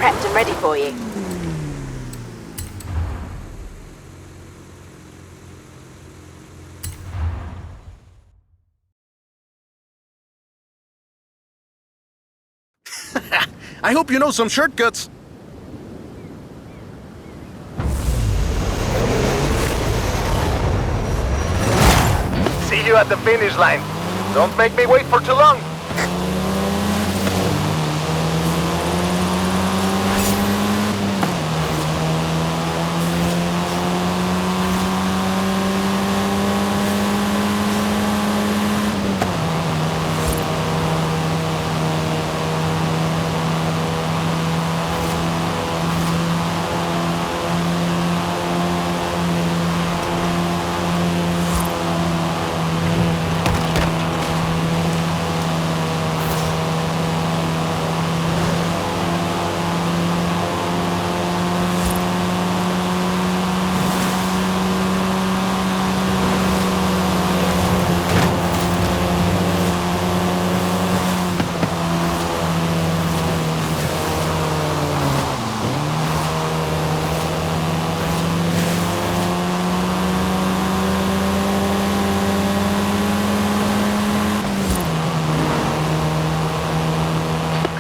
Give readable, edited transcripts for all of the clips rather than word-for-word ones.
prepped and ready for you. I hope you know some shortcuts. See you at the finish line. Don't make me wait for too long.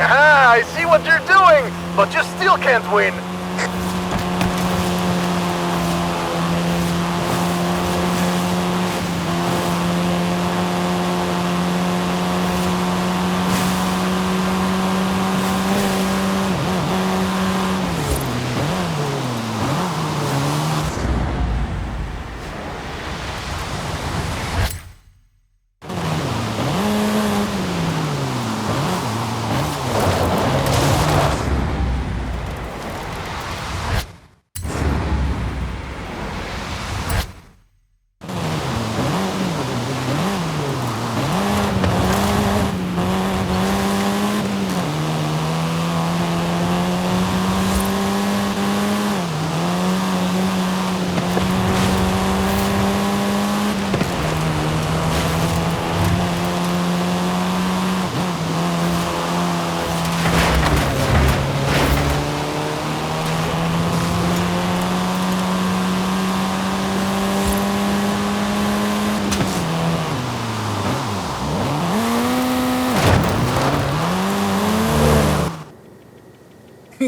Haha, I see what you're doing, but you still can't win.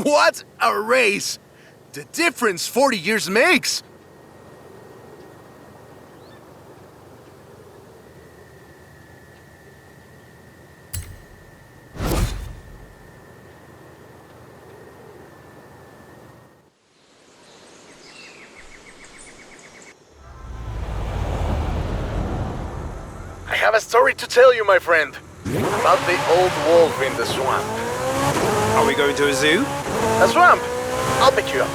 What a race! The difference 40 years makes! I have a story to tell you, my friend. About the old wolf in the swamp. Are we going to a zoo? A swamp? I'll pick you up.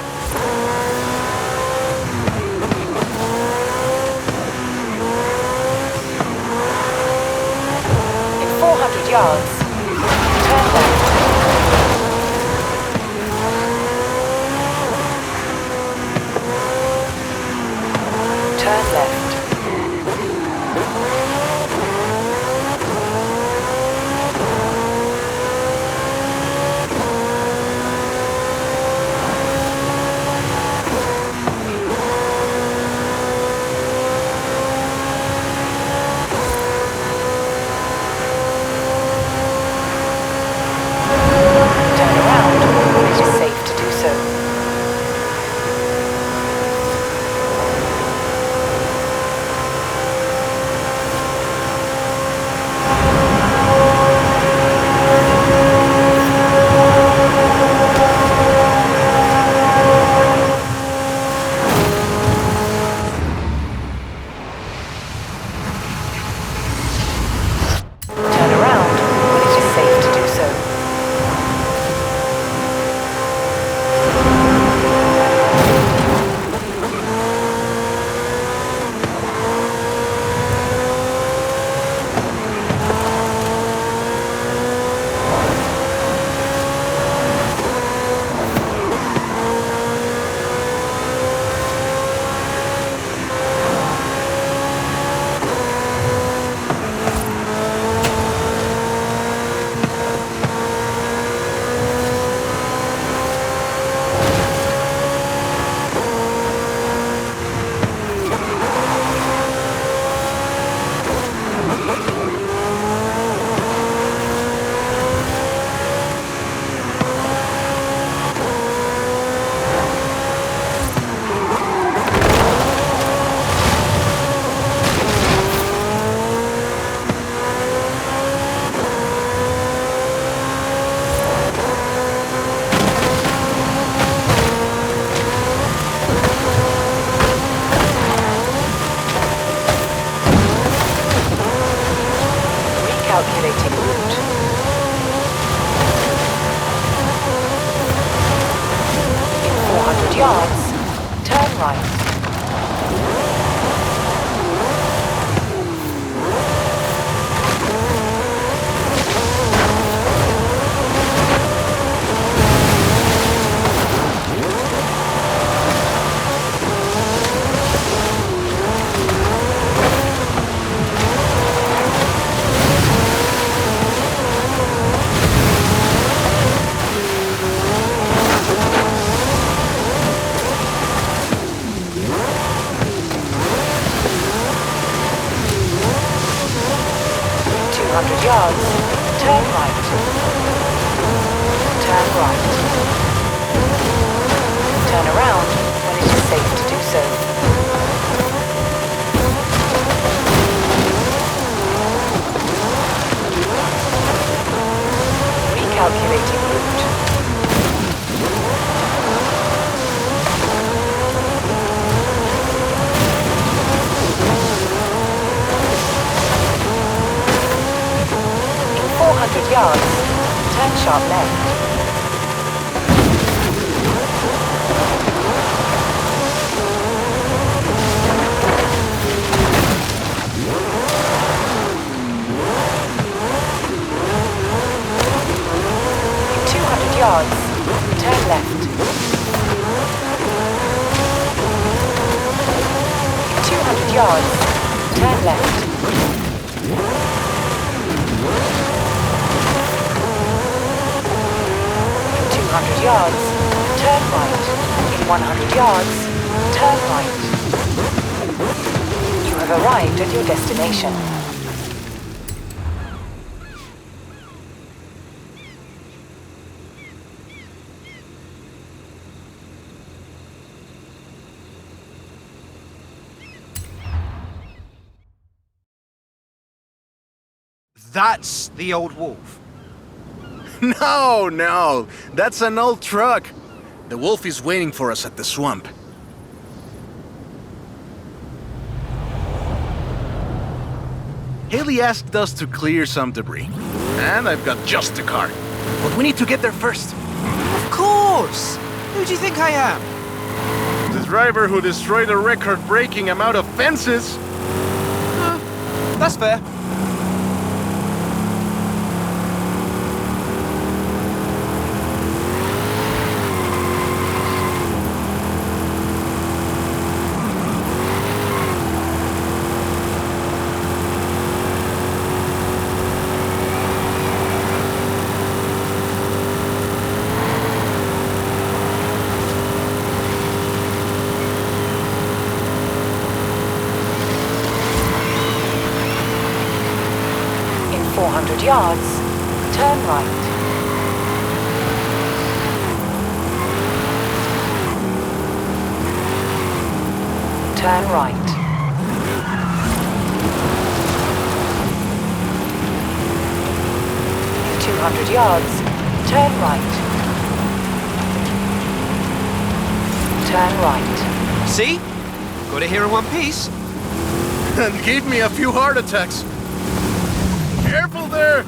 In 400 yards, turn left. Turn left. yards, turn right. Yards, turn right. Turn right. Turn around when it is safe to do so. Recalculating route. In 400 yards, turn sharp left. In 200 yards, turn left. In 200 yards, turn left. In 200 yards, turn right. In 100 yards, turn right. You have arrived at your destination. That's the old wolf. No, that's an old truck. The wolf is waiting for us at the swamp. Haley asked us to clear some debris, and I've got just the car. But we need to get there first. Of course! Who do you think I am? The driver who destroyed a record-breaking amount of fences. That's fair. In 400 yards, turn right. Turn right. In 200 yards, turn right. Turn right. See? Got it here in one piece. And gave me a few heart attacks. Careful there!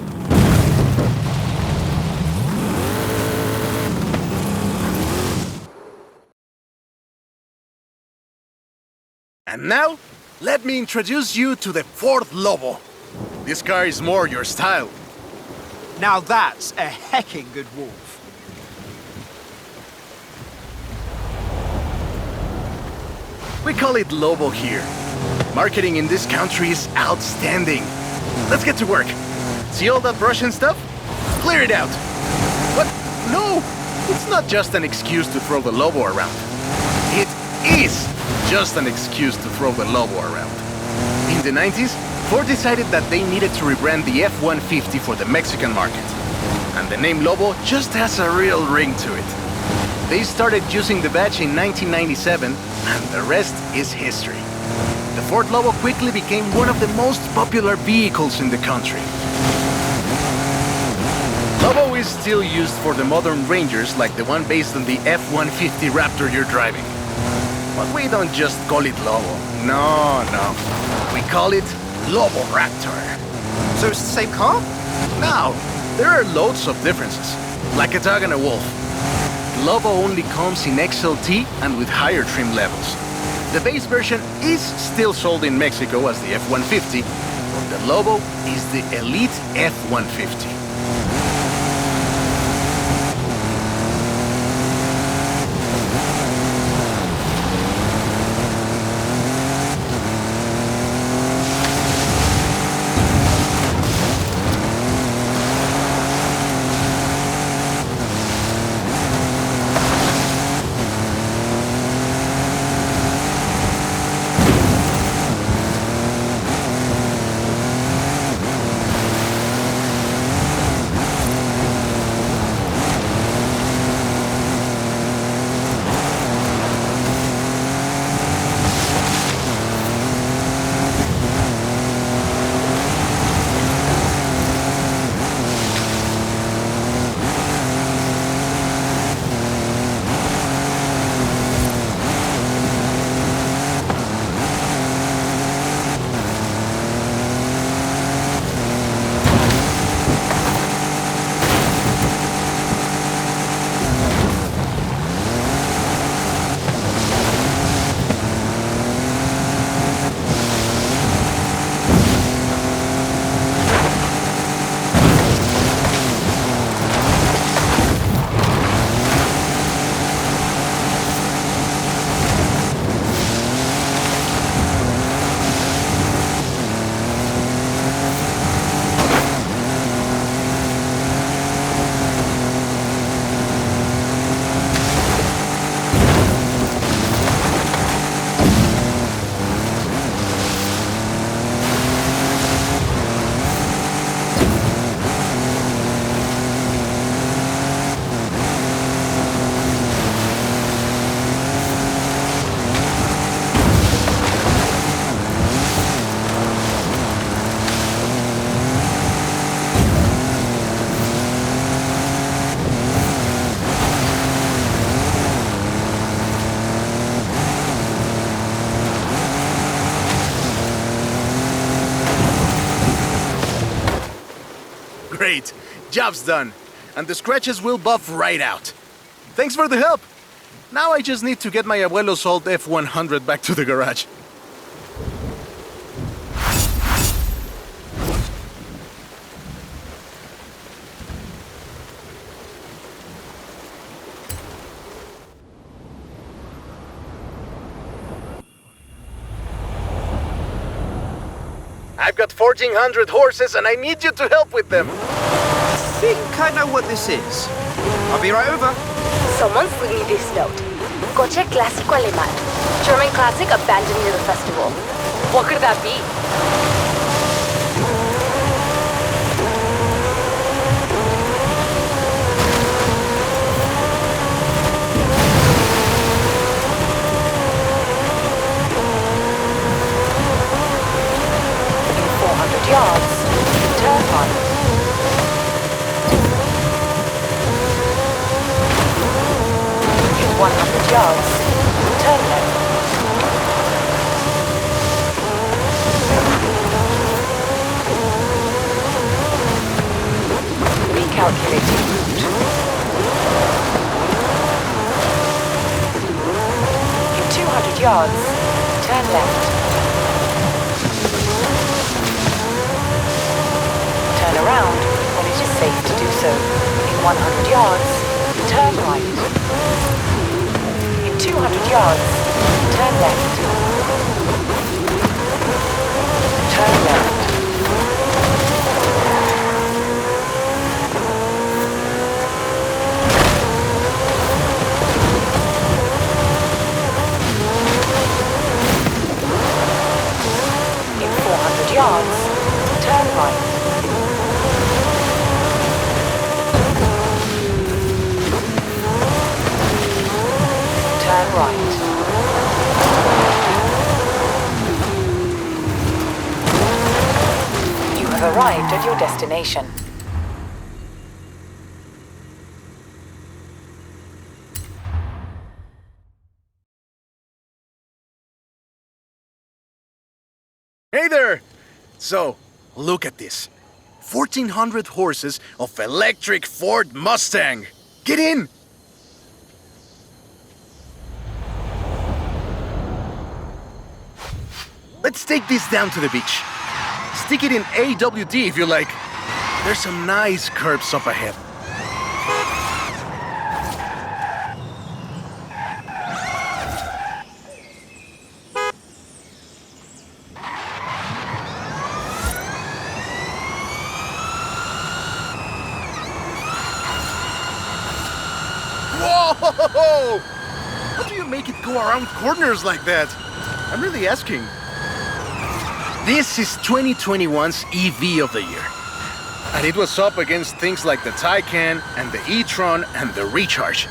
And now, let me introduce you to the Ford Lobo. This car is more your style. Now that's a hecking good wolf. We call it Lobo here. Marketing in this country is outstanding. Let's get to work. See all that brush and stuff? Clear it out. What? No! It's not just an excuse to throw the Lobo around. It is just an excuse to throw the Lobo around. In the 90s, Ford decided that they needed to rebrand the F-150 for the Mexican market. And the name Lobo just has a real ring to it. They started using the badge in 1997, and the rest is history. The Ford Lobo quickly became one of the most popular vehicles in the country. Lobo is still used for the modern Rangers like the one based on the F-150 Raptor you're driving. But we don't just call it Lobo. No. We call it Lobo Raptor. So it's the same car? Now, there are loads of differences, like a dog and a wolf. Lobo only comes in XLT and with higher trim levels. The base version is still sold in Mexico as the F-150, but the Lobo is the elite F-150. Great! Job's done. And the scratches will buff right out. Thanks for the help! Now I just need to get my abuelo's old F-100 back to the garage. I've got 1,400 horses and I need you to help with them. I think I know what this is. I'll be right over. Someone slid me this note. Coche clásico alemán. German classic abandoned near the festival. What could that be? In 400 yards, turn right. In 100 yards, turn left. Recalculating route. In 200 yards, turn left. Turn around when it is safe to do so. In 100 yards, turn right. In 200 yards, turn left. Turn left. In 400 yards, turn right. Turn right. You have arrived at your destination. Hey there! So, look at this. 1,400 horses of electric Ford Mustang. Get in! Let's take this down to the beach. Stick it in AWD if you like. There's some nice curves up ahead. Whoa! How do you make it go around corners like that? I'm really asking. This is 2021's EV of the year. And it was up against things like the Taycan and the e-tron and the Recharge.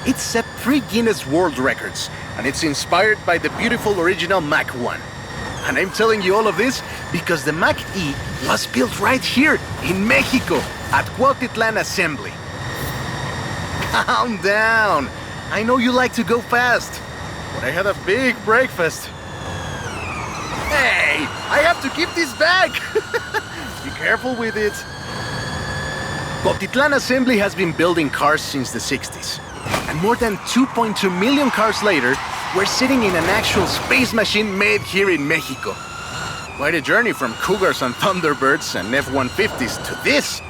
It set 3 Guinness World Records, and it's inspired by the beautiful original Mach 1. And I'm telling you all of this because the Mach E was built right here in Mexico at Cuautitlán Assembly. Calm down. I know you like to go fast, but I had a big breakfast. Hey, I have to keep this back. Be careful with it. Cuautitlán Assembly has been building cars since the 60s. And more than 2.2 million cars later, we're sitting in an actual space machine made here in Mexico. Quite a journey from Cougars and Thunderbirds and F-150s to this.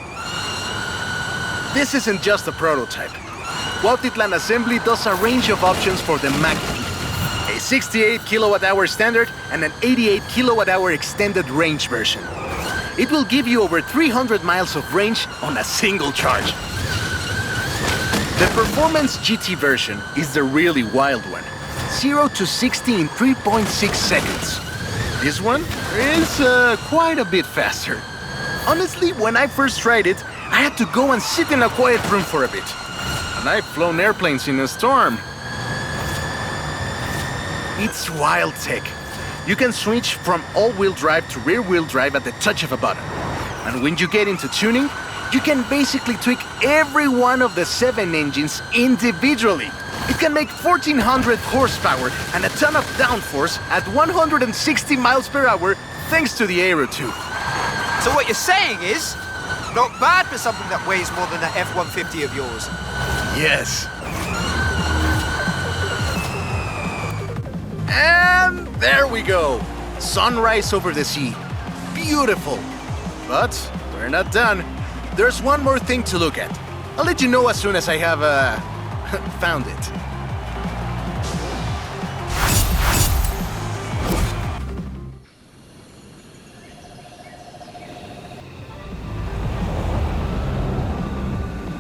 This isn't just a prototype. Cuautitlán Assembly does a range of options for the Mach E. A 68 kilowatt-hour standard and an 88 kilowatt-hour extended range version. It will give you over 300 miles of range on a single charge. The Performance GT version is the really wild one. 0 to 60 in 3.6 seconds. This one is quite a bit faster. Honestly, when I first tried it, I had to go and sit in a quiet room for a bit. And I've flown airplanes in a storm. It's wild tech. You can switch from all-wheel drive to rear-wheel drive at the touch of a button. And when you get into tuning, you can basically tweak every one of the 7 engines individually. It can make 1,400 horsepower and a ton of downforce at 160 miles per hour thanks to the Aero 2. So what you're saying is, not bad for something that weighs more than that F-150 of yours. Yes. And there we go. Sunrise over the sea. Beautiful. But we're not done. There's one more thing to look at. I'll let you know as soon as I have, found it.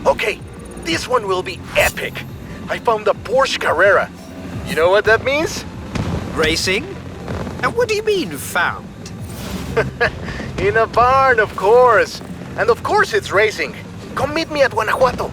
Okay, this one will be epic. I found a Porsche Carrera. You know what that means? Racing? And what do you mean, found? In a barn, of course. And of course it's racing. Come meet me at Guanajuato.